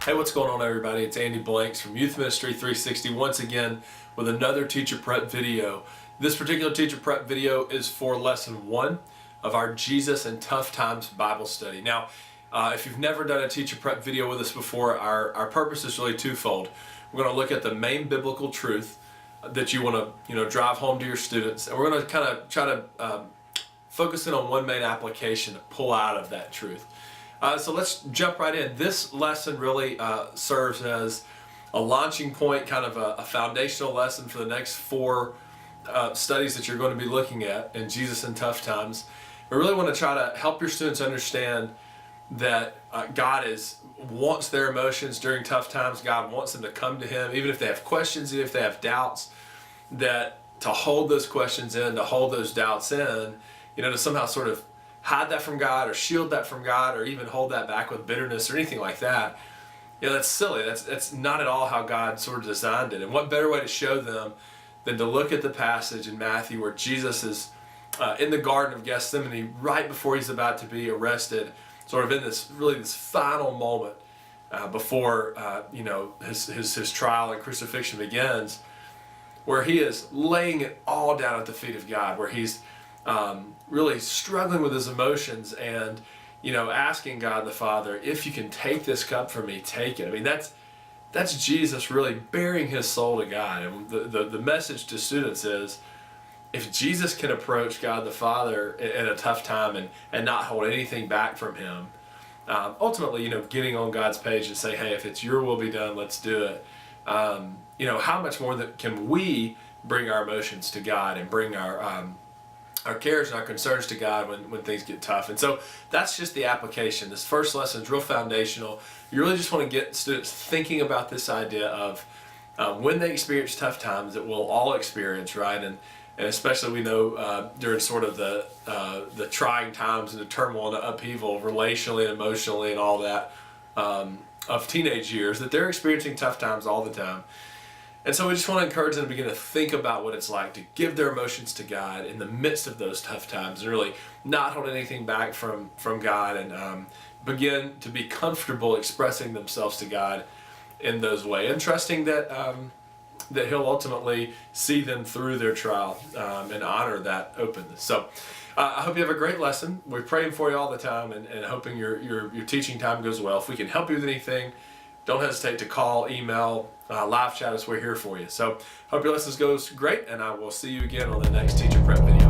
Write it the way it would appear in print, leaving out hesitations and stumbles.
Hey, what's going on, everybody? It's Andy Blanks from Youth Ministry 360 once again with another teacher prep video. This particular teacher prep video is for lesson 1 of our Jesus in Tough Times Bible study. Now, if you've never done a teacher prep video with us before, our purpose is really twofold. We're going to look at the main biblical truth that you want to drive home to your students, and we're going to kind of try to focus in on one main application to pull out of that truth. So let's jump right in. This lesson really serves as a launching point, kind of a foundational lesson for the next 4 studies that you're going to be looking at in Jesus in Tough Times. We really want to try to help your students understand that God wants their emotions during tough times. God wants them to come to Him, even if they have questions, even if they have doubts, that to hold those questions in, to hold those doubts in, to somehow sort of hide that from God or shield that from God or even hold that back with bitterness or anything like that. That's silly. That's not at all how God sort of designed it. And what better way to show them than to look at the passage in Matthew where Jesus is in the Garden of Gethsemane right before He's about to be arrested, sort of in this final moment before his trial and crucifixion begins, where He is laying it all down at the feet of God, where He's really struggling with His emotions and asking God the Father, if you can take this cup from me, take it. I mean, that's Jesus really bearing His soul to God. And the message to students is, if Jesus can approach God the Father in a tough time and not hold anything back from Him, ultimately, getting on God's page and say, hey, if it's your will be done, let's do it. How much more can we bring our emotions to God and bring our cares and our concerns to God when things get tough. And so that's just the application. This first lesson is real foundational. You really just want to get students thinking about this idea of when they experience tough times that we'll all experience, right? And especially we know during sort of the trying times and the turmoil and the upheaval relationally and emotionally and all that of teenage years, that they're experiencing tough times all the time. And so we just want to encourage them to begin to think about what it's like to give their emotions to God in the midst of those tough times and really not hold anything back from God and begin to be comfortable expressing themselves to God in those ways and trusting that He'll ultimately see them through their trial and honor that openness. So I hope you have a great lesson. We're praying for you all the time and hoping your teaching time goes well. If we can help you with anything, don't hesitate to call, email, live chat us. We're here for you. So hope your lessons goes great, and I will see you again on the next teacher prep video.